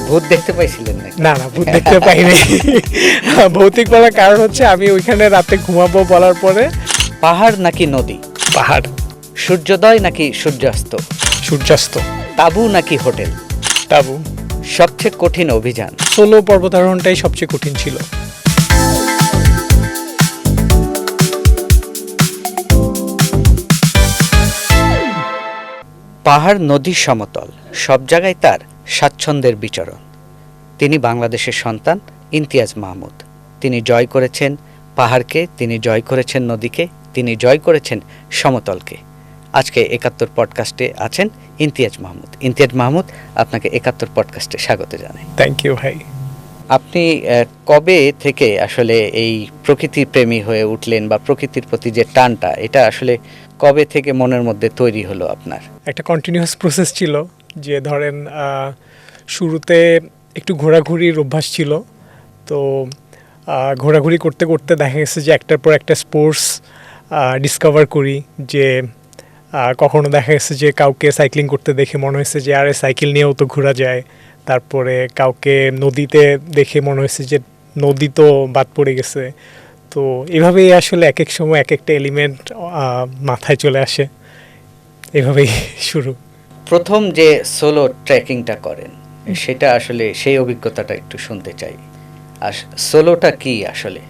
ভূত দেখতে পাইছিলেন নাকি? না না, ভূত দেখতে পাইনি। ভৌতিক বলার কারণ হচ্ছে আমি ওইখানে রাতে ঘুমাবো বলার পরে। পাহাড় নাকি নদী? পাহাড়। সূর্যোদয় নাকি সূর্যাস্ত? সূর্যাস্ত। তাঁবু নাকি হোটেল? তাবু। সবচেয়ে কঠিন অভিযান? সোলো পর্বতারোহণটাই সবচেয়ে কঠিন ছিল। পাহাড়, নদী, সমতল সব জায়গায় তার স্বাচ্ছন্দ্যের বিচরণ। তিনি বাংলাদেশের সন্তান ইমতিয়াজ মাহমুদ। তিনি জয় করেছেন পাহাড়কে, তিনি জয় করেছেন নদীকে, তিনি জয় করেছেন সমতলকে। আজকে ৭১ পডকাস্টে আছেন ইমতিয়াজ মাহমুদ। ইমতিয়াজ মাহমুদ, আপনাকে ৭১ পডকাস্টে স্বাগত জানাই। থ্যাংক ইউ ভাই। আপনি কবে থেকে আসলে এই প্রকৃতির প্রেমী হয়ে উঠলেন, বা প্রকৃতির প্রতি যে টানটা, এটা আসলে কবে থেকে মনের মধ্যে তৈরি হলো আপনার? একটা কন্টিনিউয়াস প্রসেস ছিল, যে ধরেন শুরুতে একটু ঘোরাঘুরির অভ্যাস ছিল। তো ঘোরাঘুরি করতে করতে দেখা গেছে যে একটার পর একটা স্পোর্টস ডিসকভার করি। যে কখনো দেখা গেছে যে কাউকে সাইক্লিং করতে দেখে মনে হয়েছে যে আরে সাইকেল নিয়েও তো ঘোরা যায়। তারপরে কাউকে নদীতে দেখে মনে হয়েছে যে নদী তো বাদ পড়ে গেছে। তো এভাবেই আসলে এক এক সময় এক একটা এলিমেন্ট মাথায় চলে আসে, এভাবেই শুরু। প্রথম যে সোলো ট্রেকিংটা করেন, সেটা আসলে সেই অভিজ্ঞতাটা একটু শুনতে চাই। আর সোলোটা কি আসলে?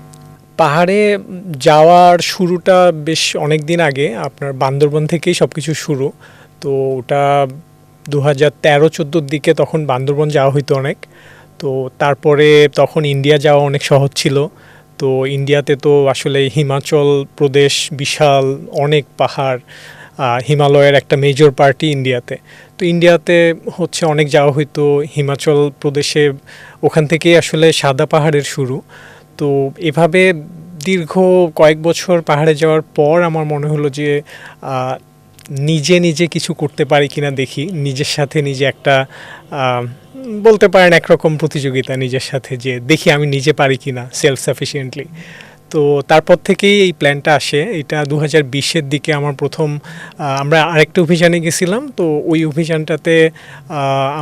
পাহাড়ে যাওয়ার শুরুটা বেশ অনেক দিন আগে, আপনার বান্দরবন থেকেই সব কিছু শুরু। তো ওটা 2013-14 দিকে, তখন বান্দরবন যাওয়া হইতো অনেক। তো তারপরে তখন ইন্ডিয়া যাওয়া অনেক সহজ ছিল। তো ইন্ডিয়াতে তো আসলে হিমাচল প্রদেশ বিশাল, অনেক পাহাড়, হিমালয়ের একটা মেজর পার্টি ইন্ডিয়াতে। তো ইন্ডিয়াতে হচ্ছে অনেক যাওয়া হইতো। হিমাচল প্রদেশে ওখান থেকেই আসলে সাদা পাহাড়ের শুরু। তো এভাবে দীর্ঘ কয়েক বছর পাহাড়ে যাওয়ার পর আমার মনে হলো যে নিজে নিজে কিছু করতে পারি কিনা দেখি। নিজের সাথে নিজে একটা বলতে পারেন একরকম প্রতিযোগিতা নিজের সাথে, যে দেখি আমি নিজে পারি কিনা সেলফ সাফিসিয়েন্টলি। তো তারপর থেকেই এই প্ল্যানটা আসে। এটা 2020-এর দিকে আমার প্রথম, আমরা আরেকটা অভিযানে গেছিলাম। তো ওই অভিযানটাতে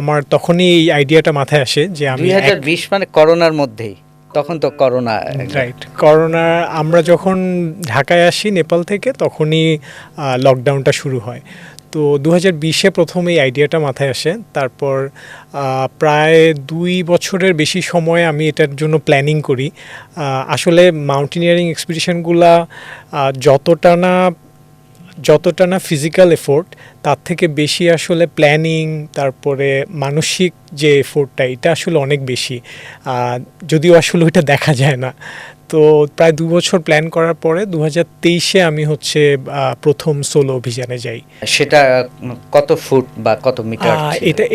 আমার তখনই এই আইডিয়াটা মাথায় আসে যে আমি 2020 মানে করোনার মধ্যেই, তখন তো করোনা। Right, corona. আমরা যখন ঢাকায় আসি নেপাল থেকে, তখনই লকডাউনটা শুরু হয়। তো 2020-এ প্রথম এই আইডিয়াটা মাথায় আসে। তারপর প্রায় 2 বছরের বেশি সময় আমি এটার জন্য প্ল্যানিং করি। আসলে মাউন্টেনিয়ারিং এক্সপিডিশনগুলা যতটা না ফিজিক্যাল এফোর্ট, তার থেকে বেশি আসলে প্ল্যানিং, তারপরে মানসিক যে এফোর্টটা, এটা আসলে অনেক বেশি, যদিও আসলে ওইটা দেখা যায় না। তো প্রায় 2 বছর প্ল্যান করার পরে 2023-এ আমি হচ্ছে প্রথম সোলো অভিযানে যাই। সেটা কত ফুট বা কত মিটার?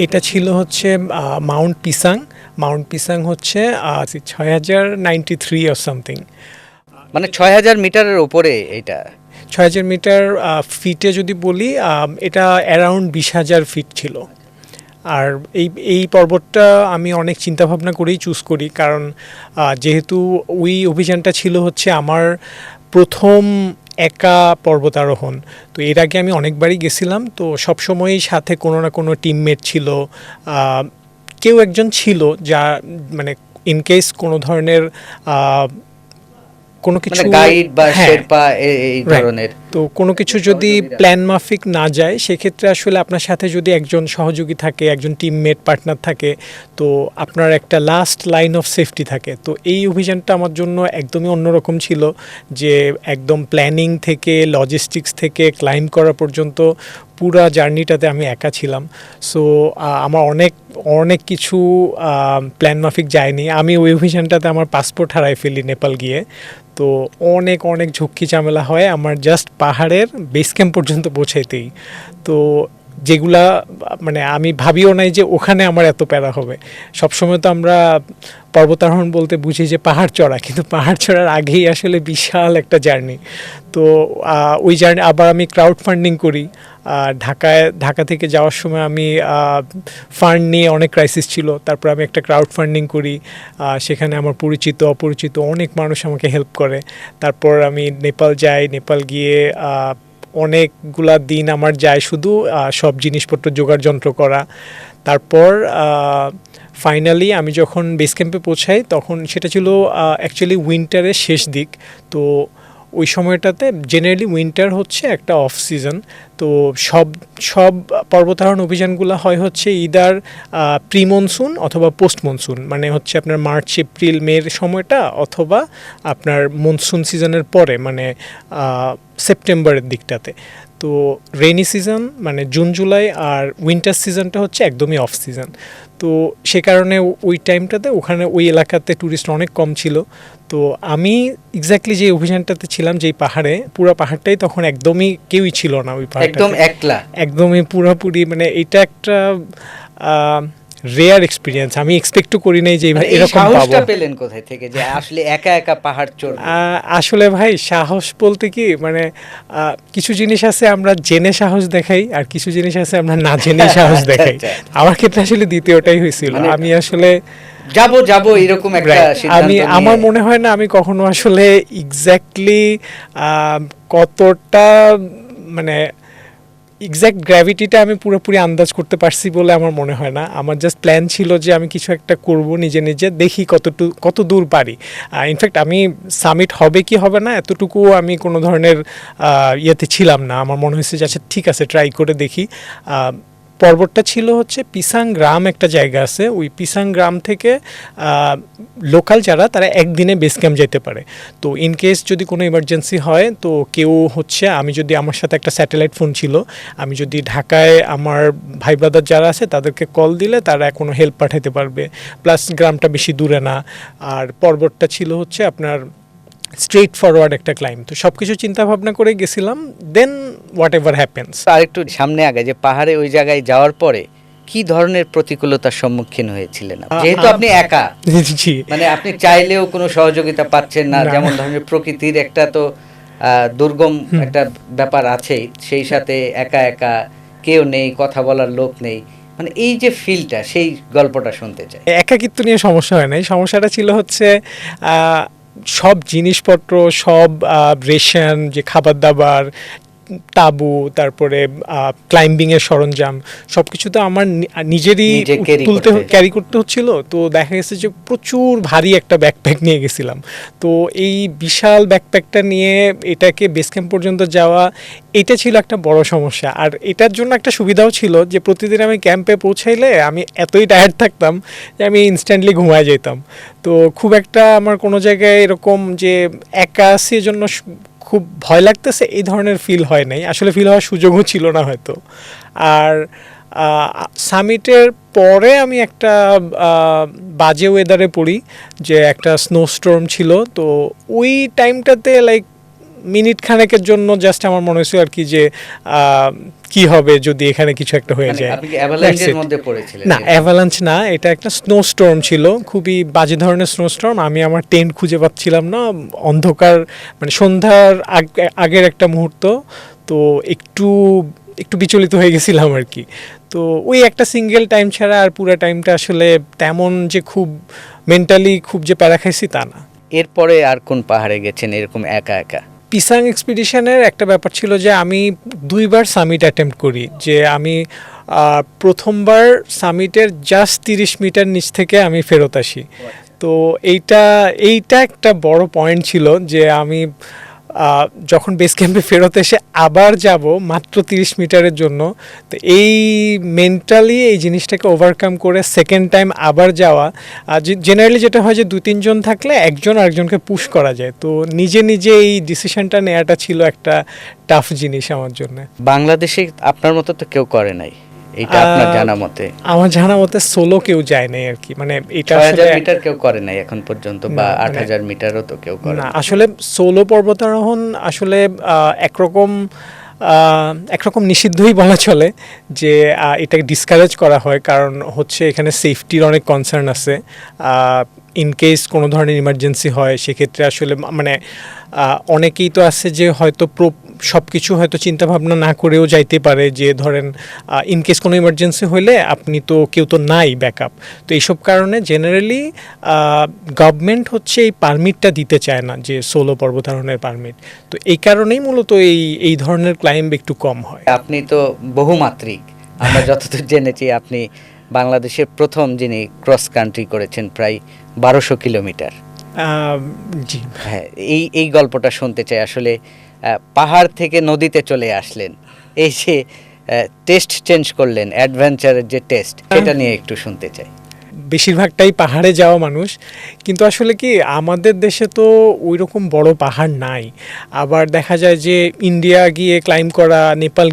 এটা ছিল হচ্ছে মাউন্ট পিসাং হচ্ছে 6093 অর সামথিং। মানে 6000 মিটারের উপরে এটা? 6000 মিটার। ফিটে যদি বলি, এটা অ্যারাউন্ড 20,000 ফিট ছিল। আর এই পর্বতটা আমি অনেক চিন্তাভাবনা করেই চুজ করি, কারণ যেহেতু ওই অভিযানটা ছিল হচ্ছে আমার প্রথম একা পর্বতারোহণ। তো এর আগে আমি অনেকবারই গেছিলাম। তো সবসময়ই সাথে কোনো না কোনো টিমমেট ছিল, কেউ একজন ছিল যা মানে ইনকেস কোনো ধরনের কোনো কিছু গাইড বা শেরপা এই ধরনের, তো কোনো কিছু যদি প্ল্যান মাফিক না যায়, সেক্ষেত্রে আসলে আপনার সাথে যদি একজন সহযোগী থাকে, একজন টিমমেট পার্টনার থাকে, তো আপনার একটা লাস্ট লাইন অফ সেফটি থাকে। তো এই অভিযানটা আমার জন্য একদমই অন্যরকম ছিল, যে একদম প্ল্যানিং থেকে লজিস্টিক্স থেকে ক্লাইম্ব করা পর্যন্ত পুরা জার্নিটাতে আমি একা ছিলাম। সো আমার অনেক কিছু প্ল্যান মাফিক যায়নি। আমি ওই অভিযানটাতে আমার পাসপোর্ট হারাই ফেলি নেপাল গিয়ে। তো অনেক ঝুঁকি ঝামেলা হয় আমার জাস্ট পাহাড়ের বেস ক্যাম্প পর্যন্ত পৌঁছাইতেই। তো যেগুলা মানে আমি ভাবিও নাই যে ওখানে আমার এত প্যারা হবে। সবসময় তো আমরা পর্বতারোহণ বলতে বুঝি যে পাহাড় চড়া, কিন্তু পাহাড় চড়ার আগেই আসলে বিশাল একটা জার্নি। তো ওই জার্নি আবার আমি ক্রাউড ফান্ডিং করি। ঢাকা থেকে যাওয়ার সময় আমি ফান্ড নিয়ে অনেক ক্রাইসিস ছিল। তারপর আমি একটা ক্রাউড ফান্ডিং করি, সেখানে আমার পরিচিত অপরিচিত অনেক মানুষ আমাকে হেল্প করে। তারপর আমি নেপাল যাই। নেপাল গিয়ে অনেকগুলা দিন আমার যায় শুধু সব জিনিসপত্র জোগাড় যন্ত্র করা। তারপর ফাইনালি আমি যখন বেস ক্যাম্পে পৌঁছাই তখন সেটা ছিল অ্যাকচুয়ালি উইন্টারের শেষ দিক। তো ওই সময়টাতে জেনারেলি উইন্টার হচ্ছে একটা অফ সিজন। তো সব সব পর্বতারোহণ অভিযানগুলো হয় হচ্ছে ইদার প্রি মনসুন অথবা পোস্ট মনসুন, মানে হচ্ছে আপনার মার্চ এপ্রিল মের সময়টা, অথবা আপনার মনসুন সিজনের পরে মানে সেপ্টেম্বরের দিকটাতে। তো রেইনি সিজন মানে জুন জুলাই, আর উইন্টার সিজনটা হচ্ছে একদমই অফ সিজন। তো সে কারণে ওই টাইমটাতে ওখানে ওই এলাকাতে ট্যুরিস্ট অনেক কম ছিল। তো আমি এক্স্যাক্টলি যে অভিযানটাতে ছিলাম, যেই পাহাড়ে, পুরো পাহাড়টাই তখন একদমই কেউই ছিল না ওই পাহাড়টাতে, একদম একলা। একদমই পুরোপুরি, মানে এটা একটা রেয়ার এক্সপিরিয়েন্স। আমি এক্সপেক্টও করি নাই যে মানে এই এরকম পাবো। সাহসটা পেলেন কোথায় থেকে যে আসলে একা একা পাহাড় চড়ব? আসলে ভাই সাহস বলতে কি, মানে কিছু জিনিস আছে আমরা জেনে সাহস দেখাই, আর কিছু জিনিস আছে আমরা না জেনে সাহস দেখাই। আমার ক্ষেত্রে আসলে দ্বিতীয়টাই হয়েছিল। মানে আমি আসলে যাব এরকম একটা সিদ্ধান্ত আমি নিয়ে- আমার মনে হয় না আমি কখনো আসলে এক্স্যাক্টলি কতটা মানে এক্স্যাক্ট গ্র্যাভিটিটা আমি পুরোপুরি আন্দাজ করতে পারছি বলে আমার মনে হয় না। আমার জাস্ট প্ল্যান ছিল যে আমি কিছু একটা করব নিজে নিজে, দেখি কত দূর পারি। ইনফ্যাক্ট আমি সামিট হবে কি হবে না এতটুকু আমি কোনো ধরনের ইয়েতে ছিলাম না। আমার মনে হয়েছে যে আচ্ছা ঠিক আছে, ট্রাই করে দেখি। পর্বতটা ছিল হচ্ছে পিসাং গ্রাম, একটা জায়গা আছে, ওই পিসাং গ্রাম থেকে লোকাল যারা তারা একদিনে বেস ক্যাম্প যেতে পারে। তো ইন কেস যদি কোনো ইমার্জেন্সি হয়, তো কেউ হচ্ছে, আমি যদি, আমার সাথে একটা স্যাটেলাইট ফোন ছিল, আমি যদি ঢাকায় আমার ভাই ব্রাদার যারা আছে তাদেরকে কল দিলে তারা কোনো হেল্প পাঠাতে পারবে। প্লাস গ্রামটা বেশি দূরে না, আর পর্বতটা ছিল হচ্ছে আপনার স্ট্রেট ফরওয়ার্ড একটা ক্লাইম। তো সব কিছু চিন্তা ভাবনা করে গেছিলাম, দেন হোয়াট এভার হ্যাপেন্স। আর একটু সামনে আগে যে পাহাড়ে ওই জায়গায় যাওয়ার পরে কি ধরনের প্রতিকূলতার সম্মুখীন হয়েছিলেন আপনি? যেহেতু আপনি একা, জি, মানে আপনি চাইলেও কোনো সহযোগিতা পাচ্ছেন না, না। যেমন ধরনের প্রকৃতির একটা তো দুর্গম একটা ব্যাপার আছেই, সেই সাথে একা একা কেউ নেই, কথা বলার লোক নেই, মানে এই যে ফিলটা, সেই গল্পটা শুনতে চাই। একাকিত্ব নিয়ে সমস্যা হয় নাই। সমস্যাটা ছিল হচ্ছে সব জিনিসপত্র, সব রেশন, যে খাবার দাবার, তাবু, তারপরে ক্লাইম্বিংয়ের সরঞ্জাম, সব কিছু তো আমার নিজেরই নিজে carry তুলতে করতে। ক্যারি করতে হচ্ছিল। তো দেখা গেছে যে প্রচুর ভারী একটা ব্যাকপ্যাক নিয়ে গেছিলাম। তো এই বিশাল ব্যাকপ্যাকটা নিয়ে এটাকে বেস ক্যাম্প পর্যন্ত যাওয়া, এটা ছিল একটা বড় সমস্যা। আর এটার জন্য একটা সুবিধাও ছিল যে প্রতিদিন আমি ক্যাম্পে পৌঁছাইলে আমি এতই টায়ার্ড থাকতাম যে আমি ইনস্ট্যান্টলি ঘুমায় যেতাম। তো খুব একটা আমার কোনো জায়গায় এরকম যে একা আছি এজন্য খুব ভয় লাগতেছে এই ধরনের ফিল হয় নাই। আসলে ফিল হওয়ার সুযোগও ছিল না হয়তো। আর সামিটের পরে আমি একটা বাজে ওয়েদারে পড়ি, যে একটা স্নোস্টর্ম ছিল। তো ওই টাইমটাতে লাইক মিনিট খানেকের জন্য জাস্ট আমার মনে হয়েছিল আর কি যে কি হবে যদি এখানে কিছু একটা হয়ে মানে যায়। আপনি কি অ্যাভালাঞ্চের That's it. মধ্যে পড়েছিলেন? না, অ্যাভালাঞ্চ না, এটা একটা স্নোস্টর্ম ছিল, খুবই বাজে ধরনের স্নোস্টর্ম। আমি আমার টেন্ট খুঁজে পাচ্ছিলাম না, অন্ধকার, মানে সন্ধ্যার আগের একটা মুহূর্ত। তো একটু বিচলিত হয়ে গেছিলাম আর কি। তো ওই একটা সিঙ্গেল টাইম ছাড়া আর পুরো টাইমটা আসলে তেমন যে খুব মেন্টালি খুব যে প্যারা খাইছি তা না। এরপরে আর কোন পাহাড়ে গেছেন এরকম একা একা? পিসাং এক্সপিডিশনের একটা ব্যাপার ছিল যে আমি 2বার সামিট অ্যাটেম্প্ট করি। যে আমি প্রথমবার সামিটের জাস্ট 30 মিটার নিচ থেকে আমি ফেরত আসি। তো এইটা একটা বড় পয়েন্ট ছিল যে আমি যখন বেস ক্যাম্পে ফেরত এসে আবার যাব মাত্র 30 মিটারের জন্য, তো এই মেন্টালি এই জিনিসটাকে ওভারকাম করে সেকেন্ড টাইম আবার যাওয়া। জেনারেলি যেটা হয় যে 2-3 জন থাকলে একজন আরেকজনকে পুশ করা যায়। তো নিজে নিজে এই ডিসিশনটা নেওয়াটা ছিল একটা টাফ জিনিস আমার জন্য। বাংলাদেশে আপনার মতো তো কেউ করে নাই এটা, আপনার জানা মতে? আমার জানা মতে সোলো কেউ যায় নাই আর কি, মানে এটা 6000 আসলে মিটার কেউ করে নাই এখন পর্যন্ত, বা না, মানে 8000 মিটারও তো কেউ করে না। না। আসলে সোলো পর্বতারোহণ আসলে একরকম নিষিদ্ধই বলা চলে, যে এটাকে ডিসকারেজ করা হয়, কারণ হচ্ছে এখানে সেফটির অনেক কনসার্ন আছে। ইন কেস কোনো ধরনের ইমার্জেন্সি হয় সেক্ষেত্রে আসলে মানে অনেকেই তো আছে যে হয়তো সব কিছু হয়তো চিন্তাভাবনা না করেও যাইতে পারে, যে ধরেন ইন কেস কোনো ইমার্জেন্সি হলে আপনি তো কেউ তো নাই ব্যাকআপ। তো এইসব কারণে জেনারেলি গভর্নমেন্ট হচ্ছে এই পারমিটটা দিতে চায় না, যে সোলো পর্বতারোহণের পারমিট। তো এই কারণেই মূলত এই ধরনের ক্লাইম্ব একটু কম হয়। আপনি তো বহুমাত্রিক, আমরা যতদূর জেনেছি আপনি বাংলাদেশের প্রথম যিনি ক্রস কান্ট্রি করেছেন প্রায় 1200 কিলোমিটার। জি। হ্যাঁ, এই গল্পটা শুনতে চাই আসলে। পাহাড় থেকে নদীতে চলে আসলেন, এই যে টেস্ট চেঞ্জ করলেন, অ্যাডভেঞ্চারের যে টেস্ট, সেটা নিয়ে একটু শুনতে চাই। বেশিরভাগটাই পাহাড়ে যাওয়া মানুষ, কিন্তু আসলে কি আমাদের দেশে তো ওই রকম বড় পাহাড় নাই। আবার দেখা যায় যে ইন্ডিয়া গিয়ে ক্লাইম্ব করা, নেপাল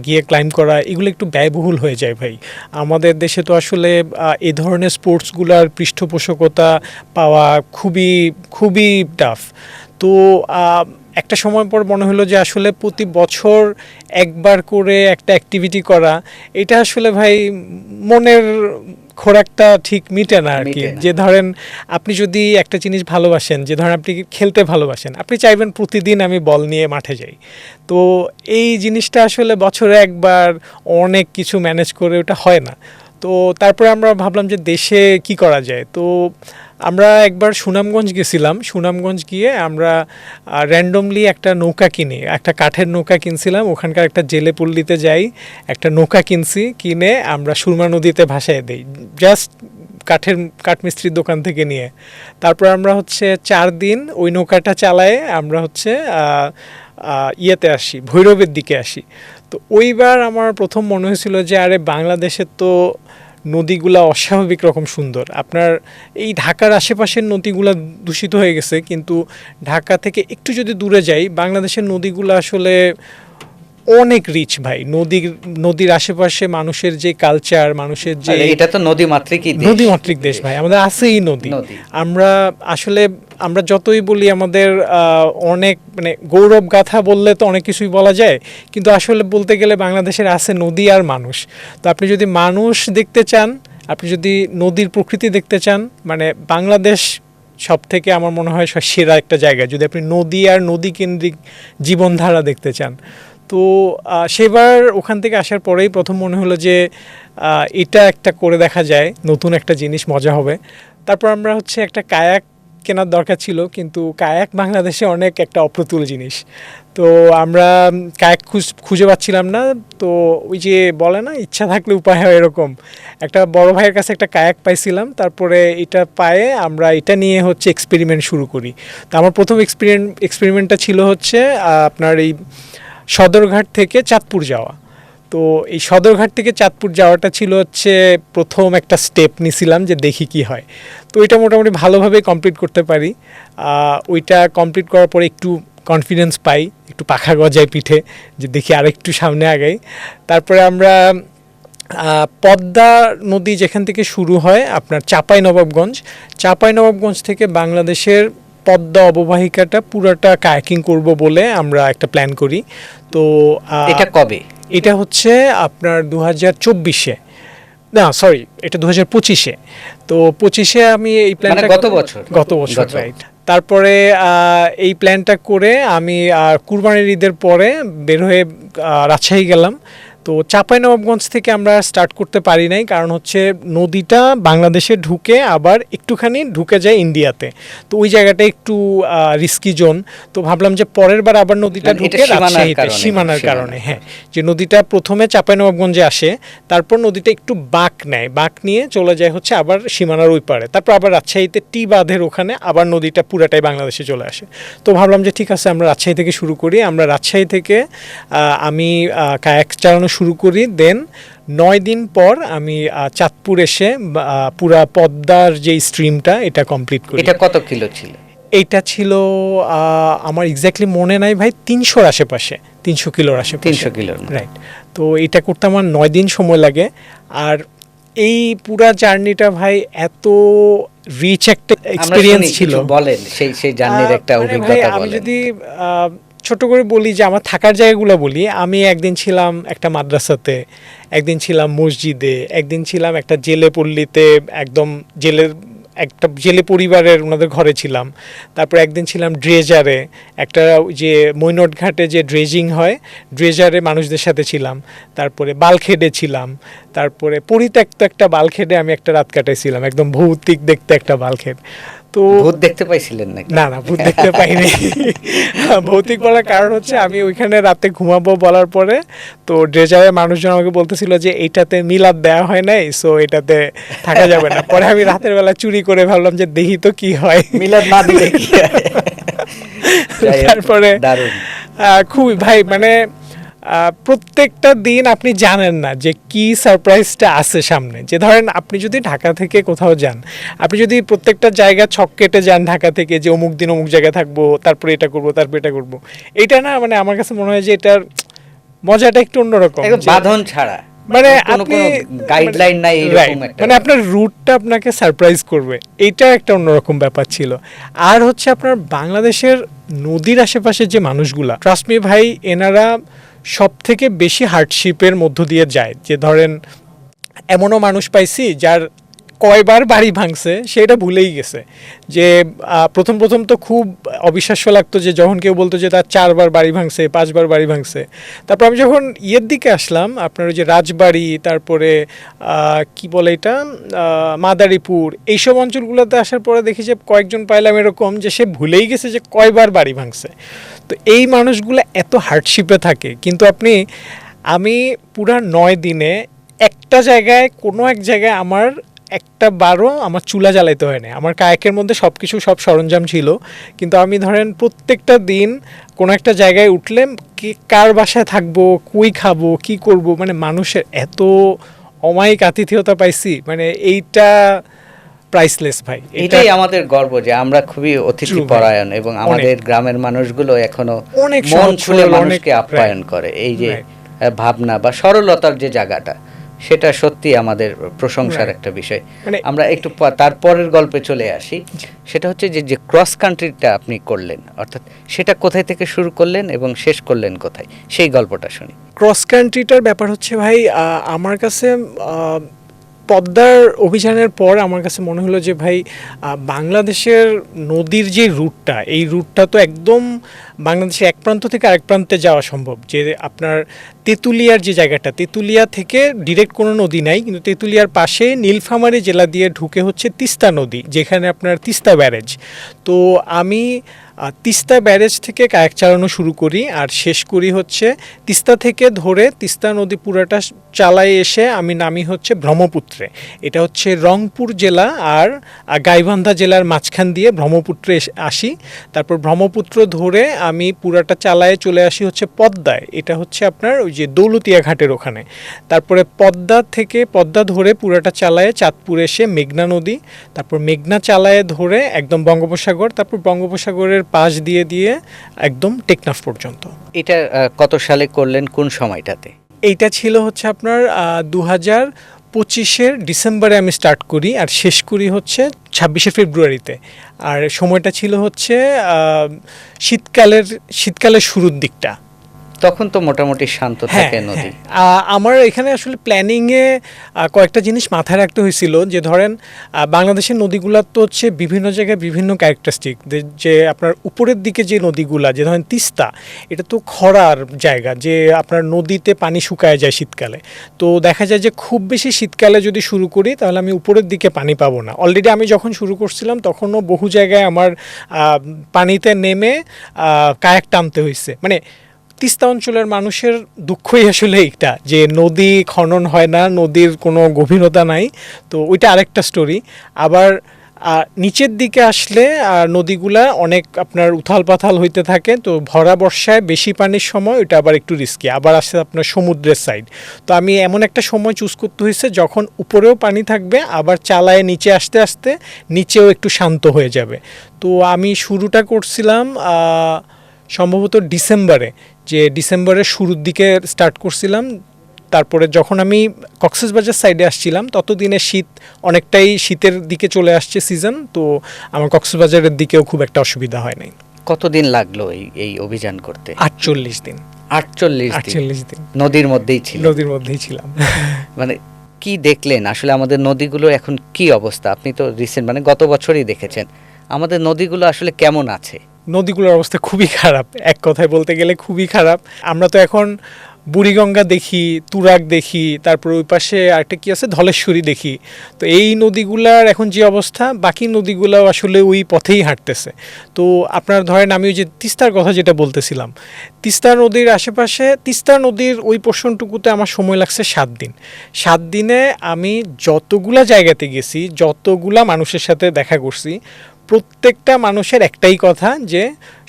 গিয়ে ক্লাইম্ব করা, এগুলো একটু ব্যয়বহুল হয়ে যায় ভাই। আমাদের দেশে তো আসলে এ ধরনের স্পোর্টসগুলোর পৃষ্ঠপোষকতা পাওয়া খুবই খুবই টাফ। তো একটা সময় পর মনে হলো যে আসলে প্রতি বছর একবার করে একটা অ্যাক্টিভিটি করা, এটা আসলে ভাই মনের খোরাকটা ঠিক মিটে না আর কি। যে ধরেন আপনি যদি একটা জিনিস ভালোবাসেন, যে ধরেন আপনি খেলতে ভালোবাসেন, আপনি চাইবেন প্রতিদিন আমি বল নিয়ে মাঠে যাই। তো এই জিনিসটা আসলে বছরে একবার অনেক কিছু ম্যানেজ করে ওটা হয় না। তো তারপরে আমরা ভাবলাম যে দেশে কি করা যায়। তো আমরা একবার সুনামগঞ্জ গেছিলাম। সুনামগঞ্জ গিয়ে আমরা র্যান্ডমলি একটা নৌকা কিনে, একটা কাঠের নৌকা কিনছিলাম। ওখানকার একটা জেলে পল্লীতে যাই, একটা নৌকা কিনে আমরা সুরমা নদীতে ভাসায় দিই, জাস্ট কাঠমিস্ত্রির দোকান থেকে নিয়ে। তারপর আমরা হচ্ছে 4 দিন ওই নৌকাটা চালায়ে আমরা হচ্ছে ইয়েতে আসি, ভৈরবের দিকে আসি। তো ওইবার আমার প্রথম মনে হয়েছিল যে আরে বাংলাদেশের তো নদীগুলা অস্বাভাবিক রকম সুন্দর। আপনার এই ঢাকার আশেপাশের নদীগুলা দূষিত হয়ে গেছে, কিন্তু ঢাকা থেকে একটু যদি দূরে যাই, বাংলাদেশের নদীগুলো আসলে অনেক রিচ ভাই। নদীর আশেপাশে মানুষের যে কালচার, মানুষের যে, এটা তো নদীমাতৃক দেশ ভাই, আমাদের আছেই নদী। আমরা যতই বলি আমাদের অনেক মানে গৌরব গাথা বললে তো অনেক কিছুই বলা যায়, কিন্তু আসলে বলতে গেলে বাংলাদেশের আছে নদী আর মানুষ। তো আপনি যদি মানুষ দেখতে চান, আপনি যদি নদীর প্রকৃতি দেখতে চান, মানে বাংলাদেশ সব থেকে আমার মনে হয় সেরা একটা জায়গা যদি আপনি নদী আর নদী কেন্দ্রিক জীবনধারা দেখতে চান। তো সেবার ওখান থেকে আসার পরেই প্রথম মনে হলো যে এটা একটা করে দেখা যায়, নতুন একটা জিনিস, মজা হবে। তারপর আমরা হচ্ছে একটা কায়াক কেনার দরকার ছিল, কিন্তু কায়াক বাংলাদেশে অনেক একটা অপ্রতুল জিনিস। তো আমরা কায়াক খুঁজে পাচ্ছিলাম না। তো ওই যে বলে না, ইচ্ছা থাকলে উপায় হয়, এরকম একটা বড় ভাইয়ের কাছে একটা কায়াক পাইছিলাম। তারপরে এটা পায়ে আমরা এটা নিয়ে হচ্ছে এক্সপেরিমেন্ট শুরু করি। তো আমার প্রথম এক্সপেরিমেন্টটা ছিল হচ্ছে আপনার এই সদরঘাট থেকে চাঁদপুর যাওয়া। তো এই সদরঘাট থেকে চাঁদপুর যাওয়াটা ছিল হচ্ছে প্রথম একটা স্টেপ নিছিলাম যে দেখি কি হয়। তো এটা মোটামুটি ভালোভাবে কমপ্লিট করতে পারি। ওইটা কমপ্লিট করার পরে একটু কনফিডেন্স পাই, একটু পাখা গজায় পিঠে, যে দেখি আরেকটু সামনে আগাই। তারপরে আমরা পদ্মা নদী যেখান থেকে শুরু হয় আপনার চাঁপাইনবাবগঞ্জ থেকে বাংলাদেশের পদ্মা অববাহিকাটা পুরাটা কায়াকিং করব বলে আমরা একটা প্ল্যান করি। তো এটা কবে? এটা হচ্ছে আপনার 2024-এ, না সরি, এটা 2025-এ। তো 25-এ আমি এই প্ল্যানটা, গত বছর রাইট। তারপরে এই প্ল্যানটা করে আমি কুরবানির ঈদের পরে বের হয়ে রাজশাহী গেলাম। তো চাঁপাইনবাবগঞ্জ থেকে আমরা স্টার্ট করতে পারি নাই, কারণ হচ্ছে নদীটা বাংলাদেশে ঢুকে আবার একটুখানি ঢুকে যায় ইন্ডিয়াতে। তো ওই জায়গাটা একটু রিস্কি জোন। তো ভাবলাম যে পরের বার আবার নদীটা ঢুকে রাজশাহীতে, সীমানার কারণে, হ্যাঁ, যে নদীটা প্রথমে চাঁপাইনবাবগঞ্জে আসে, তারপর নদীটা একটু বাঁক নিয়ে চলে যায় হচ্ছে আবার সীমানার ওই পারে, তারপর আবার রাজশাহীতে টি বাঁধের ওখানে আবার নদীটা পুরাটাই বাংলাদেশে চলে আসে। তো ভাবলাম যে ঠিক আছে, আমরা রাজশাহী থেকে শুরু করি। আমরা রাজশাহী থেকে আমি কায়াক চালানো শুরু করি। দেন 9 দিন পর আমি চাঁদপুর এসে পুরা পদ্মার যে স্ট্রিমটা এটা কমপ্লিট করি। এটা কত কিলো ছিল? এটা ছিল আমার এক্স্যাক্টলি মনে নাই ভাই, 300-র আশেপাশে, 300 কিলোর আশেপাশে, 300 কিলো, রাইট। তো এটা করতে আমার 9 দিন সময় লাগে। আর এই পুরা জার্নিটা ভাই এত রিচ একটা এক্সপেরিয়েন্স ছিল। বলেন সেই জার্নির একটা অভিজ্ঞতা বলেন। আমি যদি ছোট করে বলি যে আমার থাকার জায়গাগুলো বলি, আমি একদিন ছিলাম একটা মাদ্রাসাতে, একদিন ছিলাম মসজিদে, একদিন ছিলাম একটা জেলে পল্লীতে, একদম একটা জেলে পরিবারের ওনাদের ঘরে ছিলাম। তারপর একদিন ছিলাম ড্রেজারে, একটা যে মৈনট ঘাটে যে ড্রেজিং হয়, ড্রেজারে মানুষদের সাথে ছিলাম। তারপরে বালখেডে ছিলাম, তারপরে পরিত্যক্ত একটা বালখেডে আমি একটা রাত কাটাইছিলাম, একদম ভৌতিক দেখতে একটা বালখেড। তো ভূত দেখতে পাইছিলেন নাকি? না না, ভূত দেখতে পাইনি। ভৌতিক বলার কারণ হচ্ছে আমি ওইখানে রাতে ঘুমাবো বলার পরে তো ড্রেজারের মানুষজন আমাকে বলতেছিল যে এইটাতে মিলাদ দেওয়া হয় নাই, সো এটাতে থাকা যাবে না। পরে আমি রাতের বেলা চুরি করে ভাবলাম যে দেখি তো কি হয়, মিলাদ না দিলে কি হয়? যাই হোক, তারপরে দারুণ। খুবই ভাই মানে প্রত্যেকটা দিন আপনি জানেন না যে কি সারপ্রাইজটা আছে সামনে। যে ধরেন আপনি যদি ঢাকা থেকে কোথাও যান, আপনি যদি প্রত্যেকটা জায়গা ছক কেটে যান ঢাকা থেকে যে অমুক দিন অমুক জায়গায় থাকবো, তারপরে এটা করবো, তারপরে এটা করবো, এটা না মানে আমার কাছে মনে হয় যে এটার মজাটা একটু অন্যরকম। একদম বাঁধন ছাড়া, মানে কোনো আপনি গাইডলাইন নাই এরকম একটা, মানে আপনার রুটটা আপনাকে সারপ্রাইজ করবে, এইটা একটা অন্যরকম ব্যাপার ছিল। আর হচ্ছে আপনার বাংলাদেশের নদীর আশেপাশে যে মানুষগুলা, ট্রাস্ট মি ভাই, এনারা সব থেকে বেশি হার্ডশিপের মধ্য দিয়ে যায়। যে ধরেন এমনও মানুষ পাইছি যার কয়বার বাড়ি ভাঙছে সেটা ভুলেই গেছে। যে প্রথম প্রথম তো খুব অবিশ্বাস্য লাগতো যে যখন কেউ বলতো যে তার 4বার বাড়ি ভাঙছে, 5বার বাড়ি ভাঙছে। তারপর আমি যখন ইয়ের দিকে আসলাম, আপনার ওই যে রাজবাড়ি, তারপরে কি বলে এটা, মাদারীপুর, এইসব অঞ্চলগুলোতে আসার পরে দেখি যে কয়েকজন পাইলাম এরকম যে সে ভুলেই গেছে যে কয়বার বাড়ি ভাঙছে। তো এই মানুষগুলো এত হার্ডশিপে থাকে, কিন্তু আমি পুরা 9 দিনে একটা জায়গায়, কোনো এক জায়গায় আমার একটা বারও আমার চুলা জ্বালাইতে হয় না। আমার কায়াকের মধ্যে সব সরঞ্জাম ছিল, কিন্তু আমি ধরেন প্রত্যেকটা দিন কোনো একটা জায়গায় উঠলে কার বাসায় থাকবো, কই খাবো, কি করব, মানে মানুষের এত অমায়িক আতিথেয়তা পাইছি, মানে এইটা প্রাইসলেস ভাই। এটাই আমাদের গর্ব যে আমরা খুবই অতিথি পরায়ণ, এবং আমাদের গ্রামের মানুষগুলো এখনো অনেক মন খুলে মানুষকে আপ্যায়ন করে। এই যে ভাবনা বা সরলতার যে জায়গাটা, সেটা সত্যি আমাদের প্রশংসার একটা বিষয়। আমরা একটু তারপরের গল্পে চলে আসি। সেটা হচ্ছে যে ক্রস কান্ট্রিটা আপনি করলেন, অর্থাৎ সেটা কোথায় থেকে শুরু করলেন এবং শেষ করলেন কোথায়, সেই গল্পটা শুনি। ক্রস কান্ট্রিটার ব্যাপার হচ্ছে ভাই, আমার কাছে পদ্মার অভিযানের পর আমার কাছে মনে হলো যে ভাই বাংলাদেশের নদীর যে রুটটা, এই রুটটা তো একদম বাংলাদেশের এক প্রান্ত থেকে আরেক প্রান্তে যাওয়া সম্ভব। যে আপনার তেঁতুলিয়ার যে জায়গাটা, তেঁতুলিয়া থেকে ডিরেক্ট কোনো নদী নাই, কিন্তু তেঁতুলিয়ার পাশে নীলফামারী জেলা দিয়ে ঢুকে হচ্ছে তিস্তা নদী, যেখানে আপনার তিস্তা ব্যারেজ। তো আমি তিস্তা ব্যারেজ থেকে কায়াক চালানো শুরু করি আর শেষ করি হচ্ছে তিস্তা থেকে ধরে তিস্তা নদী পুরাটা চালায় এসে আমি নামি হচ্ছে ব্রহ্মপুত্রে। এটা হচ্ছে রংপুর জেলা আর গাইবান্ধা জেলার মাঝখান দিয়ে ব্রহ্মপুত্রে আসি। তারপর ব্রহ্মপুত্র ধরে আমি পুরাটা চালায়ে চলে আসি হচ্ছে পদ্মায়, এটা হচ্ছে আপনার ওই যে দৌলতিয়া ঘাটের ওখানে। তারপরে পদ্মা ধরে পুরাটা চালায়ে চাঁদপুর এসে মেঘনা নদী, তারপর মেঘনা চালায়ে ধরে একদম বঙ্গোপসাগর, তারপর বঙ্গোপসাগরের পাশ দিয়ে একদম টেকনাফ পর্যন্ত। এটা কত সালে করলেন, কোন সময়টাতে? এইটা ছিল হচ্ছে আপনার 2025-এর ডিসেম্বরে আমি স্টার্ট করি আর শেষ করি হচ্ছে 26শে ফেব্রুয়ারিতে। আর সময়টা ছিল হচ্ছে শীতকালের শুরুর দিকটা। তখন তো মোটামুটি শান্ত থাকে নদী। আমার এখানে আসলে প্ল্যানিংয়ে কয়েকটা জিনিস মাথায় রাখতে হয়েছিল। যে ধরেন বাংলাদেশের নদীগুলো তো হচ্ছে বিভিন্ন জায়গায় বিভিন্ন ক্যারেক্টারিস্টিক। যে আপনার উপরের দিকে যে নদীগুলা, যে ধরেন তিস্তা, এটা তো খরার জায়গা, যে আপনার নদীতে পানি শুকায় যায় শীতকালে। তো দেখা যায় যে খুব বেশি শীতকালে যদি শুরু করি তাহলে আমি উপরের দিকে পানি পাবো না। অলরেডি আমি যখন শুরু করছিলাম তখনও বহু জায়গায় আমার পানিতে নেমে কায়াক টানতে হয়েছে। মানে তিস্তা অঞ্চলের মানুষের দুঃখই আসলে এইটা, যে নদী খনন হয় না, নদীর কোনো গভীরতা নাই। তো ওইটা আরেকটা স্টোরি। আবার নিচের দিকে আসলে নদীগুলা অনেক আপনার উথাল পাথাল হইতে থাকে। তো ভরা বর্ষায় বেশি পানির সময় ওইটা আবার একটু রিস্কি। আবার আসছে আপনার সমুদ্রের সাইড। তো আমি এমন একটা সময় চুজ করতে হয়েছে যখন উপরেও পানি থাকবে, আবার চালায় নিচে আসতে আসতে নিচেও একটু শান্ত হয়ে যাবে। তো আমি শুরুটা করছিলাম সম্ভবত ডিসেম্বরের শুরুর দিকে স্টার্ট করছিলাম। তারপরে যখন আমি কক্সবাজার সাইডে আসছিলাম ততদিনে অনেকটাই শীতের দিকে চলে আসছে সিজন। তো আমার কক্সবাজারের দিকেও খুব একটা অসুবিধা হয় নাই। কতদিন লাগলো এই অভিযান করতে? 48 দিন। 48 দিন নদীর মধ্যেই ছিলাম। মানে কি দেখলেন আসলে আমাদের নদীগুলো এখন কি অবস্থা? আপনি তো রিসেন্ট মানে গত বছরই দেখেছেন, আমাদের নদীগুলো আসলে কেমন আছে? নদীগুলোর অবস্থা খুবই খারাপ, এক কথায় বলতে গেলে খুবই খারাপ। আমরা তো এখন বুড়িগঙ্গা দেখি, তুরাগ দেখি, তারপর ওই পাশে আরেকটা কি আছে ধলেশ্বরী দেখি। তো এই নদীগুলার এখন যে অবস্থা, বাকি নদীগুলো আসলে ওই পথেই হাঁটতেছে। তো আপনার ধরেন আমি ওই যে তিস্তার কথা যেটা বলতেছিলাম, তিস্তা নদীর আশেপাশে, তিস্তা নদীর ওই পোর্শনটুকুতে আমার সময় লাগছে 7 দিন। 7 দিনে আমি যতগুলা জায়গাতে গেছি, যতগুলা মানুষের সাথে দেখা করছি, প্রত্যেকটা মানুষের একটাই কথা যে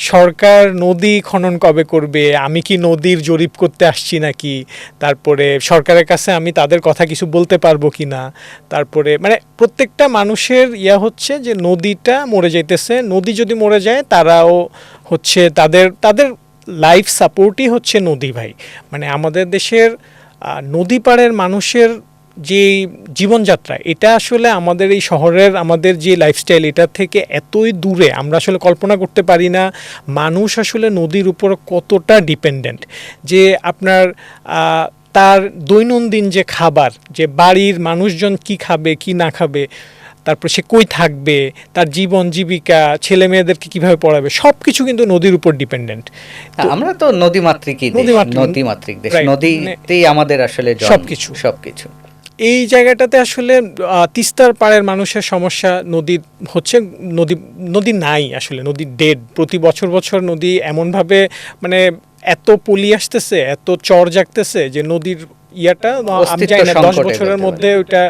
সরকার নদী খনন কবে করবে, আমি কি নদীর জরিপ করতে আসছি নাকি, তারপরে সরকারের কাছে আমি তাদের কথা কিছু বলতে পারবো কি না, তারপরে মানে প্রত্যেকটা মানুষের ইয়া হচ্ছে যে নদীটা মরে যাইতেছে, নদী যদি মরে যায় তারাও হচ্ছে তাদের তাদের লাইফ সাপোর্টই হচ্ছে নদী ভাই। মানে আমাদের দেশের নদী পাড়ের মানুষের যে জীবনযাত্রা, এটা আসলে আমাদের এই শহরের আমাদের যে লাইফস্টাইল, এটা থেকে এতই দূরে, আমরা আসলে কল্পনা করতে পারি না মানুষ আসলে নদীর উপর কতটা ডিপেন্ডেন্ট। যে আপনার তার দৈনন্দিন যে খাবার, যে বাড়ির মানুষজন কি খাবে কি না খাবে, তারপর সে কই থাকবে, তার জীবন জীবিকা, ছেলে মেয়েদেরকে কীভাবে পড়াবে, সব কিছু কিন্তু নদীর উপর ডিপেন্ডেন্ট। আমরা তো নদীমাতৃকই দেশ, নদীমাতৃক দেশ, নদীতেই আমাদের আসলে সবকিছু। এই জায়গাটাতে আসলে তিস্তার পাড়ের মানুষের সমস্যা নদীর হচ্ছে, নদী নাই আসলে, নদী ডেড। প্রতি বছর বছর নদী এমনভাবে মানে এত পলি আসতেছে, এত চর জাগতেছে যে নদীর ইয়াটা আমি জানি না 10 বছরের মধ্যে ওইটা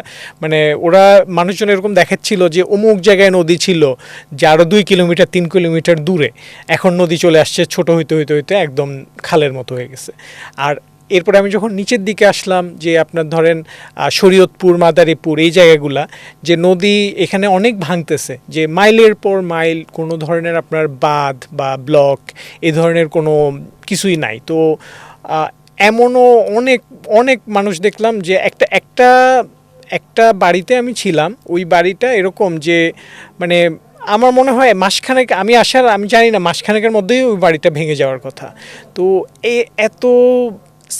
মানে ওরা মানুষজন এরকম দেখাচ্ছিল যে অমুক জায়গায় নদী ছিল যে আরও 2 কিলোমিটার 3 কিলোমিটার দূরে, এখন নদী চলে আসছে ছোট হইতে হইতে হইতে একদম খালের মতো হয়ে গেছে। আর এরপরে আমি যখন নিচের দিকে আসলাম, যে আপনার ধরেন শরীয়তপুর, মাদারীপুর, এই জায়গাগুলা, যে নদী এখানে অনেক ভাঙতেছে, যে মাইলের পর মাইল কোনো ধরনের আপনার বাঁধ বা ব্লক এই ধরনের কোনো কিছুই নাই। তো এমনও অনেক অনেক মানুষ দেখলাম যে একটা বাড়িতে আমি ছিলাম, ওই বাড়িটা এরকম যে মানে আমার মনে হয় মাসখানেক আমি জানি না মাসখানেকের মধ্যেই ওই বাড়িটা ভেঙে যাওয়ার কথা। তো এত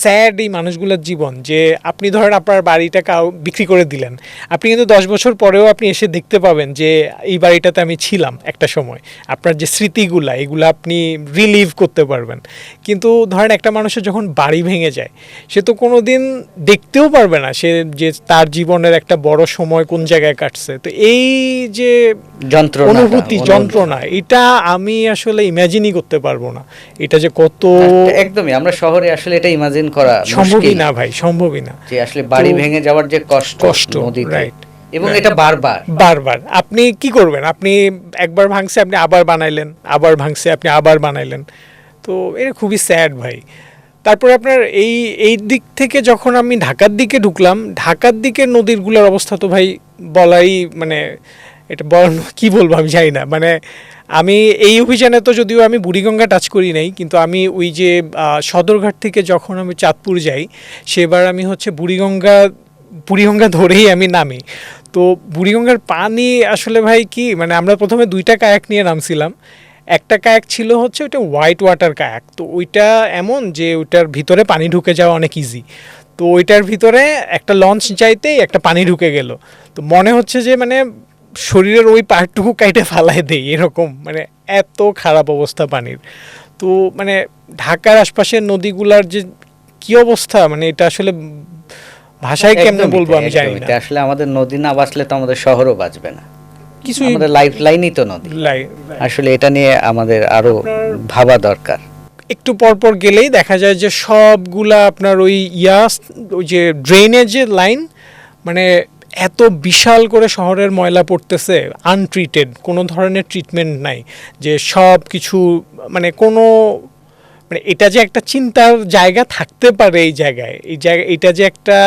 স্যাড এই মানুষগুলোর জীবন, যে আপনি ধরেন আপনার বাড়িটা বিক্রি করে দিলেন, আপনি কিন্তু 10 বছর পরেও আপনি এসে দেখতে পাবেন যে এই বাড়িটাতে আমি ছিলাম একটা সময়, আপনার যে স্মৃতিগুলা এগুলো আপনি রিলিভ করতে পারবেন। কিন্তু ধরেন একটা মানুষের যখন বাড়ি ভেঙে যায়, সে তো কোনো দিন দেখতেও পারবে না সে যে তার জীবনের একটা বড় সময় কোন জায়গায় কাটছে। তো এই যে যন্ত্রণা, এটা আমি আসলে ইমাজিনই করতে পারবো না, এটা যে কত একদমই আমরা শহরে আসলে এটা ইমাজিন করা সম্ভবই না ভাই, সম্ভবই না যে আসলে বাড়ি ভেঙে যাওয়ার যে কষ্ট নদীতে, এবং এটা বারবার আপনি কি করবেন, আপনি একবার ভাঙছে আপনি আবার বানাইলেন, আবার ভাঙছে আপনি আবার বানাইলেন। তো এটা খুবই স্যাড ভাই। তারপরে আপনার এই দিক থেকে যখন আমি ঢাকার দিকে ঢুকলাম, ঢাকার দিকে নদীরগুলোর অবস্থা তো ভাই বলাই মানে এটা কি বলবো আমি জানি না। মানে আমি এই অভিযানে তো যদিও আমি বুড়িগঙ্গা টাচ করি নাই, কিন্তু আমি ওই যে সদরঘাট থেকে যখন আমি চাঁদপুর যাই, সেবার আমি হচ্ছে বুড়িগঙ্গা ধরেই আমি নামি। তো বুড়িগঙ্গার পানি আসলে ভাই কি মানে আমরা প্রথমে 2টা কায়াক নিয়ে নামছিলাম। একটা কায়াক ছিল হচ্ছে ওইটা হোয়াইট ওয়াটার কায়াক, তো ওইটা এমন যে ওইটার ভিতরে পানি ঢুকে যাওয়া অনেক ইজি। তো ওইটার ভিতরে একটা লঞ্চ যাইতেই একটা পানি ঢুকে গেল, তো মনে হচ্ছে যে মানে শরীরের ওই পার্টটুকু কাইটে ফালাই দেই এরকম, মানে এত খারাপ অবস্থা পানির। তো মানে ঢাকার আশপাশের নদীগুলার যে কি অবস্থা, মানে এটা আসলে ভাষায় কেমনে বলবো আমি জানি না। আসলে আমাদের নদী না বাঁচলে তো আমাদের শহরও বাঁচবে না, কিছু আমাদের লাইফ লাইনই তো নদী। আসলে এটা নিয়ে আমাদের আরো ভাবা দরকার। একটু পরপর গেলেই দেখা যায় যে সবগুলা আপনার ওই যে ড্রেনেজের লাইন, মানে এত বিশাল করে শহরের ময়লা পড়তেছে আনট্রিটেড, কোনো ধরনের ট্রিটমেন্ট নাই, যে সব কিছু মানে কোনো মানে এটা যে একটা চিন্তার জায়গা থাকতে পারে এই জায়গায়, এটা যে একটা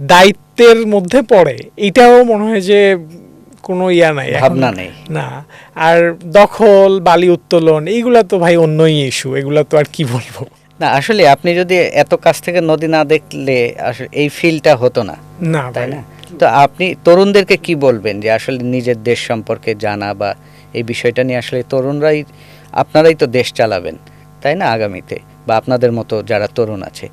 দায়িত্বের মধ্যে পড়ে, এটাও মনে হয় যে কোনো নাই, ভাবনা নেই না। আর দখল, বালি উত্তোলন, এইগুলা তো ভাই অন্যই ইস্যু, এগুলা তো আর কি বলবো না। আসলে আপনি যদি এত কাছ থেকে নদী না দেখলে আসলে এই ফিলটা হতো না, তাই না? তো আপনি তরুণদেরকে কি বলবেন যে আসলে নিজের দেশ সম্পর্কে জানা, বা এই বিষয়টা নিয়ে আসলে আপনারাই তো দেশ চালাবেন, তাই না আগামীতে, বা আপনাদের মতো যারা তরুণ আছে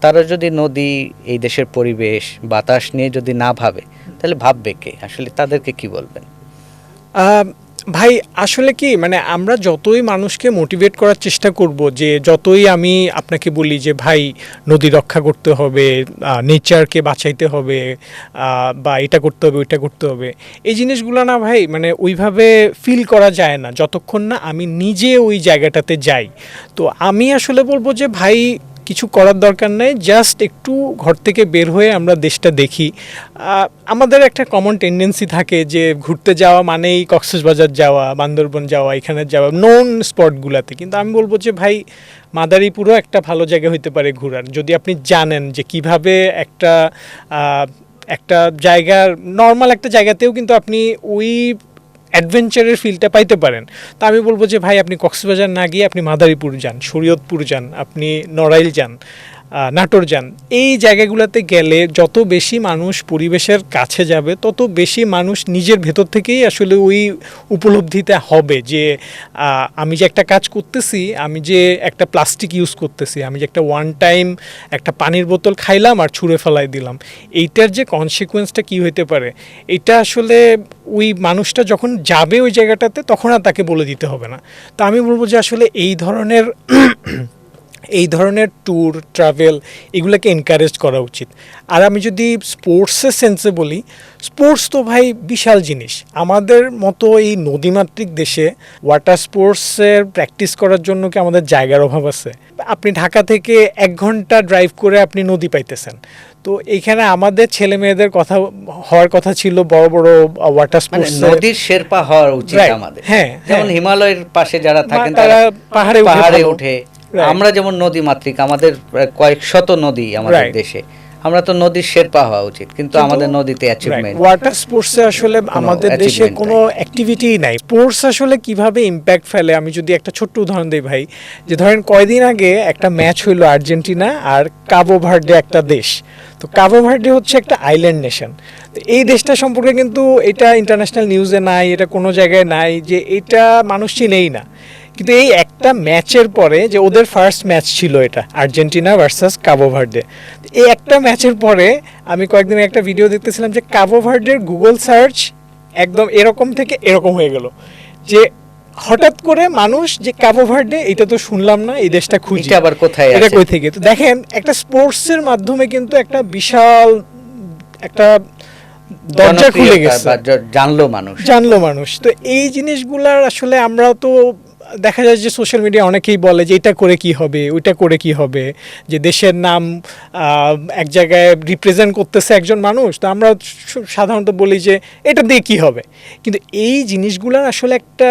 তারা যদি নদী, এই দেশের পরিবেশ, বাতাস নিয়ে যদি না ভাবে, তাহলে ভাববে কে? আসলে তাদেরকে কি বলবেন? ভাই আসলে কি মানে আমরা যতই মানুষকে মোটিভেট করার চেষ্টা করব, যে যতই আমি আপনাকে বলি যে ভাই নদী রক্ষা করতে হবে, নেচারকে বাঁচাইতে হবে, বা এটা করতে হবে ওইটা করতে হবে, এই জিনিসগুলো না ভাই মানে ওইভাবে ফিল করা যায় না যতক্ষণ না আমি নিজে ওই জায়গাটাতে যাই। তো আমি আসলে বলবো যে ভাই কিছু করার দরকার নেই, জাস্ট একটু ঘর থেকে বের হয়ে আমরা দেশটা দেখি। আমাদের একটা কমন টেন্ডেন্সি থাকে যে ঘুরতে যাওয়া মানেই কক্সবাজার যাওয়া, বান্দরবন যাওয়া, এখানে যাওয়া নোন স্পটগুলোতে, কিন্তু আমি বলবো যে ভাই মাদারীপুরও একটা ভালো জায়গা হতে পারে ঘোরার, যদি আপনি জানেন যে কিভাবে একটা একটা জায়গার নর্মাল একটা জায়গাতেও কিন্তু আপনি ওই অ্যাডভেঞ্চারের ফিলটা পাইতে পারেন। তো আমি বলবো যে ভাই আপনি কক্সবাজার না গিয়ে আপনি মাদারীপুর যান, শরীয়তপুর যান, আপনি নড়াইল যান, নাটোর যান। এই জায়গাগুলোতে গেলে যত বেশি মানুষ পরিবেশের কাছে যাবে তত বেশি মানুষ নিজের ভেতর থেকেই আসলে ওই উপলব্ধিতে হবে যে আমি যে একটা কাজ করতেছি, আমি যে একটা প্লাস্টিক ইউজ করতেছি, আমি যে একটা ওয়ান টাইম একটা পানির বোতল খাইলাম আর ছুঁড়ে ফেলাই দিলাম, এইটার যে কনসিকুয়েন্সটা কী হতে পারে এটা আসলে ওই মানুষটা যখন যাবে ওই জায়গাটাতে তখন আর তাকে বলে দিতে হবে না। তো আমি বলবো যে আসলে এই ধরনের ট্যুর ট্রাভেল এগুলোকে এনকারেজ করা উচিত। আর আমি যদি স্পোর্টসের সেন্সে বলি, স্পোর্টস তো ভাই বিশাল জিনিস। আমাদের মতো এই নদীমাতৃক দেশে ওয়াটার স্পোর্টসের প্র্যাকটিস করার জন্য কি আমাদের জায়গার অভাব আছে? আপনি ঢাকা থেকে 1 ঘন্টা ড্রাইভ করে আপনি নদী পাইতেছেন। তো এইখানে আমাদের ছেলে মেয়েদের কথা হওয়ার কথা ছিল বড় বড় ওয়াটার মানে স্পোর্টস, নদীর শেরপা হওয়ার উচিত আমাদের। হ্যাঁ, যেমন হিমালয়ের পাশে যারা থাকেন তারা পাহাড়ে উঠে, আমরা যেমন নদী মাতৃক, আমাদের কয়েক শত নদী আমাদের দেশে, আমরা তো নদীর শেরপা হওয়া উচিত, কিন্তু আমাদের নদীতে অ্যাচিভমেন্ট, ওয়াটার স্পোর্টসে আসলে আমাদের দেশে কোনো অ্যাক্টিভিটিই নাই। স্পোর্টস আসলে কিভাবে ইম্প্যাক্ট ফেলে আমি যদি একটা ছোট্ট উদাহরণ দিই ভাই, যে ধরেন কয়দিন আগে একটা ম্যাচ হইলো আর্জেন্টিনা আর কাবো ভার্ডে একটা দেশ। তো কাবো ভার্ডে হচ্ছে একটা আইল্যান্ড নেশন। তো এই দেশটা সম্পর্কে কিন্তু এটা ইন্টারন্যাশনাল নিউজে নাই, এটা কোনো জায়গায় নাই যে এটা মানুষ চিনেই না। কিন্তু এই একটা ম্যাচের পরে, যে ওদের ফার্স্ট ম্যাচ ছিল এটা আর্জেন্টিনা ভার্সাস কাবো ভার্ডে, এই একটা ম্যাচের পরে আমি কয়েকদিন একটা ভিডিও দেখতেছিলাম যে কাবো ভার্ডের গুগল সার্চ একদম এরকম থেকে এরকম হয়ে গেল, যে হঠাৎ করে মানুষ যে কাবো ভার্ডে, এটা তো শুনলাম না, এই দেশটা খুঁজি, এটা আবার কোথায় আছে, এটা কই থেকে। তো দেখেন একটা স্পোর্টসের মাধ্যমে কিন্তু একটা বিশাল একটা দরজা খুলে গেছে, জানলো মানুষ। তো এই জিনিসগুলার আসলে আমরা তো দেখা যায় যে সোশ্যাল মিডিয়া অনেকেই বলে যে এটা করে কি হবে, ওইটা করে কি হবে, যে দেশের নাম এক জায়গায় রিপ্রেজেন্ট করতেছে একজন মানুষ, তো আমরা সাধারণত বলি যে এটা দিয়ে কি হবে। কিন্তু এই জিনিসগুলার আসলে একটা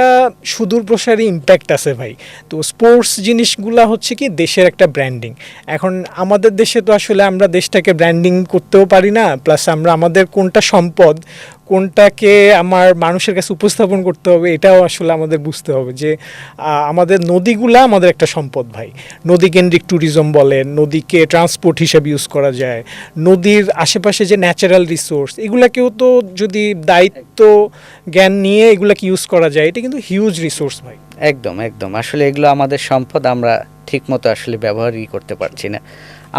সুদূর প্রসারী ইম্প্যাক্ট আছে ভাই। তো স্পোর্টস জিনিসগুলা হচ্ছে কি দেশের একটা ব্র্যান্ডিং। এখন আমাদের দেশে তো আসলে আমরা দেশটাকে ব্র্যান্ডিং করতেও পারি না, প্লাস আমরা আমাদের কোনটা সম্পদ, কোনটাকে আমার মানুষের কাছে উপস্থাপন করতে হবে, এটাও আসলে আমাদের বুঝতে হবে যে আমাদের নদীগুলা আমাদের একটা সম্পদ ভাই। নদী কেন্দ্রিক ট্যুরিজম বলেন, নদীকে ট্রান্সপোর্ট হিসেবে ইউজ করা যায়, নদীর আশেপাশে যে ন্যাচারাল রিসোর্স এগুলাকেও তো যদি দায়িত্ব জ্ঞান নিয়ে এগুলাকে ইউজ করা যায়, এটা কিন্তু হিউজ রিসোর্স ভাই। একদম একদম, আসলে এগুলো আমাদের সম্পদ, আমরা ঠিকমতো আসলে ব্যবহারই করতে পারছি না।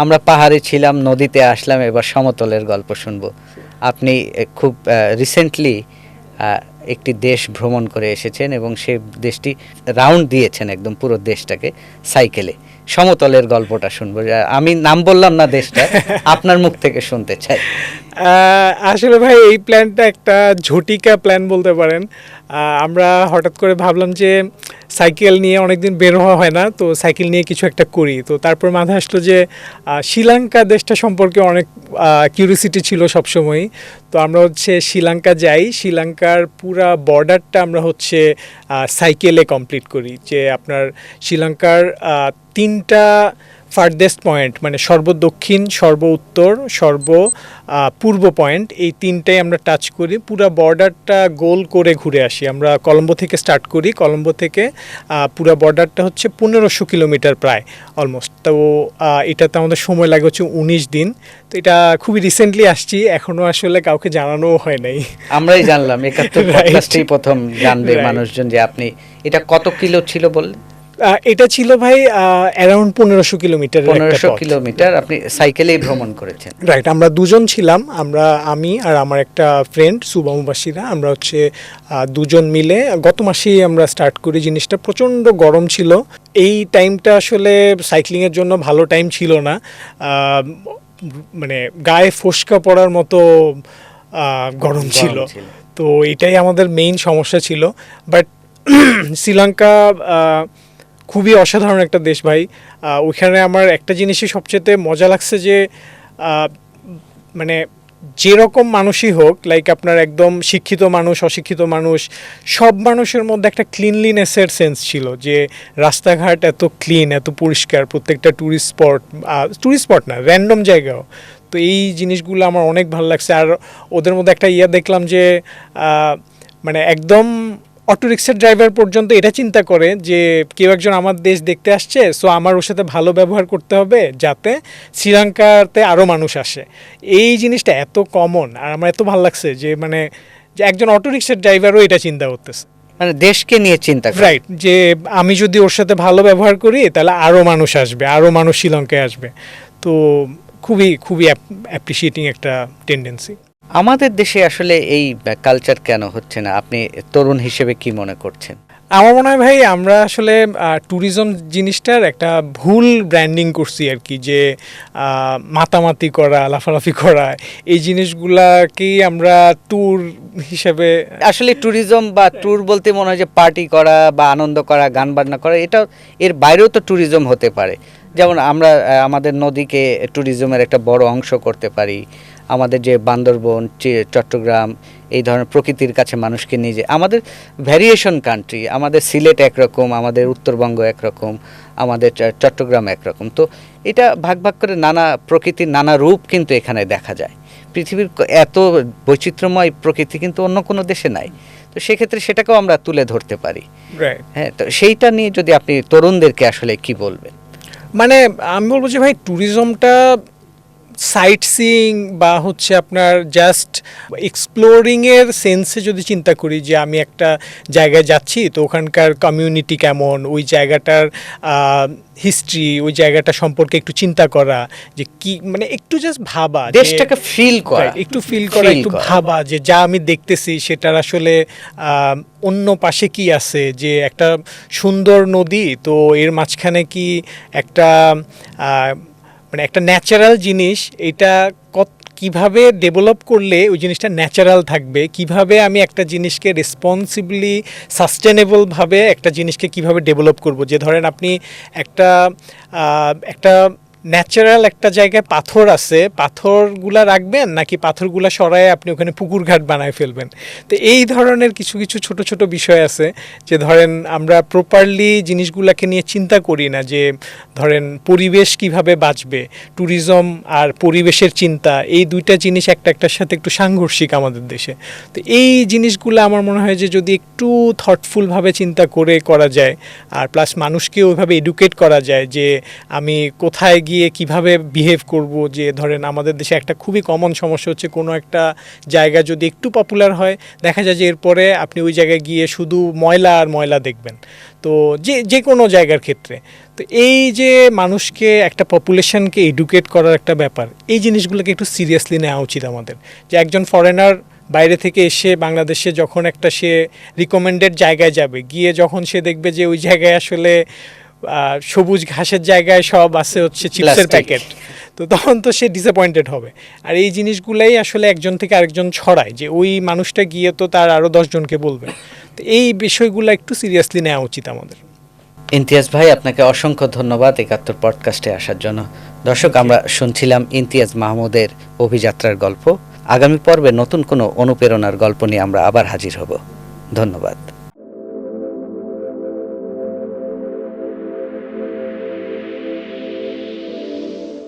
আমরা পাহাড়ে ছিলাম, নদীতে আসলাম, এবার সমতলের গল্প শুনবো। আপনি খুব রিসেন্টলি একটি দেশ ভ্রমণ করে এসেছেন এবং সেই দেশটি রাউন্ড দিয়েছেন একদম পুরো দেশটাকে সাইকেলে। সমতলের গল্পটা শুনবো, আমি নাম বললাম না দেশটা, আপনার মুখ থেকে শুনতে চাই। আসলে ভাই এই প্ল্যানটা একটা ঝটিকা প্ল্যান বলতে পারেন। আমরা হঠাৎ করে ভাবলাম যে সাইকেল নিয়ে অনেকদিন বের হওয়া হয় না, তো সাইকেল নিয়ে কিছু একটা করি। তো তারপর মাথায় আসলো যে শ্রীলঙ্কা দেশটা সম্পর্কে অনেক কিউরিওসিটি ছিল সবসময়ই। তো আমরা হচ্ছে শ্রীলঙ্কা যাই, শ্রীলঙ্কার পুরা বর্ডারটা আমরা হচ্ছে সাইকেলে কমপ্লিট করি। যে আপনার শ্রীলঙ্কার 3টা ফার্দেস্ট পয়েন্ট, মানে সর্বদক্ষিণ, সর্ব উত্তর, পূর্ব পয়েন্ট, এই 3টাই আমরা টাচ করি। পুরো বর্ডারটা গোল করে ঘুরে আসি। আমরা কলম্বো থেকে স্টার্ট করি, কলম্বো থেকে পুরো বর্ডারটা হচ্ছে 1500 কিলোমিটার প্রায় অলমোস্ট। তো এটাতে আমাদের সময় লাগে হচ্ছে 19 দিন। তো এটা খুবই রিসেন্টলি আসছি, এখনও আসলে কাউকে জানানোও হয় নাই। আমরাই জানলাম, 71 পডকাস্টেই প্রথম জানবে মানুষজন যে আপনি। এটা কত কিলো ছিল বললেন? এটা ছিল ভাই অ্যারাউন্ড 1500 কিলোমিটার। 1500 কিলোমিটার আপনি সাইকেলেই ভ্রমণ করেছেন। রাইট, আমরা দুজন ছিলাম, আমি আর আমার একটা ফ্রেন্ড সুবা মুবাশিরা, আমরা হচ্ছে দুজন মিলে গত মাসেই আমরা স্টার্ট করি। জিনিসটা প্রচণ্ড গরম ছিল, এই টাইমটা আসলে সাইক্লিংয়ের জন্য ভালো টাইম ছিল না, মানে গায়ে ফোস্কা পড়ার মতো গরম ছিল। তো এটাই আমাদের মেইন সমস্যা ছিল। বাট শ্রীলঙ্কা খুবই অসাধারণ একটা দেশ ভাই। ওইখানে আমার একটা জিনিসই সবচেয়ে মজা লাগছে যে মানে যেরকম মানুষই হোক, লাইক আপনার একদম শিক্ষিত মানুষ, অশিক্ষিত মানুষ, সব মানুষের মধ্যে একটা ক্লিনলিনেসের সেন্স ছিল, যে রাস্তাঘাট এত ক্লিন, এত পরিষ্কার, প্রত্যেকটা ট্যুরিস্ট স্পট না, র্যান্ডম জায়গাও। তো এই জিনিসগুলো আমার অনেক ভালো লাগছে। আর ওদের মধ্যে একটা দেখলাম যে মানে একদম অটো রিক্সার ড্রাইভার পর্যন্ত এটা চিন্তা করে যে কেউ একজন আমার দেশ দেখতে আসছে, সো আমার ওর সাথে ভালো ব্যবহার করতে হবে যাতে শ্রীলঙ্কাতে আরও মানুষ আসে। এই জিনিসটা এত কমন, আর আমার এত ভালো লাগছে যে মানে যে একজন অটো রিক্সার ড্রাইভারও এটা চিন্তা করতেছে, মানে দেশকে নিয়ে চিন্তা করে। রাইট, যে আমি যদি ওর সাথে ভালো ব্যবহার করি তাহলে আরও মানুষ আসবে, আরও মানুষ শ্রীলঙ্কায় আসবে। তো খুবই খুবই অ্যাপ্রিসিয়েটিং একটা টেন্ডেন্সি। আমাদের দেশে আসলে এই কালচার কেন হচ্ছে না, আপনি তরুণ হিসেবে কি মনে করছেন? আমার মনে হয় ভাই, আমরা আসলে ট্যুরিজম জিনিসটার একটা ভুল ব্র্যান্ডিং করছি আর কি, যে মাতামাতি করা, লাফালাফি করা, এই জিনিসগুলাকেই আমরা ট্যুর হিসেবে। আসলে ট্যুরিজম বা ট্যুর বলতে মনে হয় যে পার্টি করা বা আনন্দ করা, গান বাজনা করা, এটা এর বাইরেও তো ট্যুরিজম হতে পারে। যেমন আমরা আমাদের নদীকে ট্যুরিজমের একটা বড় অংশ করতে পারি। আমাদের যে বান্দরবন, চট্টগ্রাম, এই ধরনের প্রকৃতির কাছে মানুষকে নিয়ে যে আমাদের ভ্যারিয়েশন কান্ট্রি, আমাদের সিলেট একরকম, আমাদের উত্তরবঙ্গ একরকম, আমাদের চট্টগ্রাম একরকম। তো এটা ভাগ ভাগ করে নানা প্রকৃতির নানা রূপ কিন্তু এখানে দেখা যায়। পৃথিবীর এত বৈচিত্র্যময় প্রকৃতি কিন্তু অন্য কোনো দেশে নাই। তো সেক্ষেত্রে সেটাকেও আমরা তুলে ধরতে পারি। হ্যাঁ, তো সেইটা নিয়ে যদি আপনি তরুণদেরকে আসলে কি বলবেন? মানে আমি বলবো যে ভাই, ট্যুরিজমটা সাইট সিইং বা হচ্ছে আপনার জাস্ট এক্সপ্লোরিংয়ের সেন্সে যদি চিন্তা করি, যে আমি একটা জায়গায় যাচ্ছি, তো ওখানকার কমিউনিটি কেমন, ওই জায়গাটার হিস্ট্রি, ওই জায়গাটা সম্পর্কে একটু চিন্তা করা, যে কি মানে একটু জাস্ট ভাবা, দেশটাকে ফিল করা, একটু ফিল করা, একটু ভাবা যে যা আমি দেখতেছি সেটার আসলে অন্য পাশে কি আছে, যে একটা সুন্দর নদী, তো এর মাঝখানে কি একটা মানে একটা ন্যাচারাল জিনিস, এটা কিভাবে ডেভেলপ করলে ওই জিনিসটা ন্যাচারাল থাকবে, কিভাবে আমি একটা জিনিসকে রেসপন্সিবলি সাস্টেনেবলভাবে একটা জিনিসকে কিভাবে ডেভেলপ করব। যে ধরেন আপনি একটা ন্যাচারাল একটা জায়গায় পাথর আছে, পাথরগুলা রাখবেন নাকি পাথরগুলা সরায় আপনি ওখানে পুকুরঘাট বানায় ফেলবেন। তো এই ধরনের কিছু কিছু ছোট ছোট বিষয় আছে, যে ধরেন আমরা প্রপারলি জিনিসগুলোকে নিয়ে চিন্তা করি না, যে ধরেন পরিবেশ কিভাবে বাঁচবে, ট্যুরিজম আর পরিবেশের চিন্তা, এই দুইটা জিনিস একটার সাথে একটু সাংঘর্ষিক আমাদের দেশে। তো এই জিনিসগুলো আমার মনে হয় যে যদি একটু থটফুলভাবে চিন্তা করে করা যায়, আর প্লাস মানুষকে ওইভাবে এডুকেট করা যায় যে আমি কোথায় গিয়ে কিভাবে বিহেভ করব। যে ধরেন আমাদের দেশে একটা খুবই কমন সমস্যা হচ্ছে, কোনো একটা জায়গা যদি একটু পপুলার হয়, দেখা যায় যে এরপরে আপনি ওই জায়গায় গিয়ে শুধু ময়লা আর ময়লা দেখবেন। তো যে কোনো জায়গার ক্ষেত্রে, তো এই যে মানুষকে, একটা পপুলেশনকে এডুকেট করার একটা ব্যাপার, এই জিনিসগুলোকে একটু সিরিয়াসলি নেওয়া উচিত আমাদের। যে একজন ফরেনার বাইরে থেকে এসে বাংলাদেশে যখন একটা সে রিকমেন্ডেড জায়গায় যাবে, গিয়ে যখন সে দেখবে যে ওই জায়গায় আসলে সবুজ ঘাসের জায়গায় সব আছে হচ্ছে চিপসের প্যাকেট, তো তখন তো সে ডিসঅ্যাপয়েন্টেড হবে। আর এই জিনিসগুলাই আসলে একজন থেকে আরেকজন ছড়ায়, যে ওই মানুষটা গিয়ে তো তার আরও 10 জনকে বলবে। তো এই বিষয়গুলো একটু সিরিয়াসলি নেওয়া উচিত আমাদের। ইমতিয়াজ ভাই, আপনাকে অসংখ্য ধন্যবাদ ৭১ পডকাস্টে আসার জন্য। দর্শক, আমরা শুনছিলাম ইমতিয়াজ মাহমুদের অভিযাত্রার গল্প। আগামী পর্বে নতুন কোনো অনুপ্রেরণার গল্প নিয়ে আমরা আবার হাজির হব। ধন্যবাদ।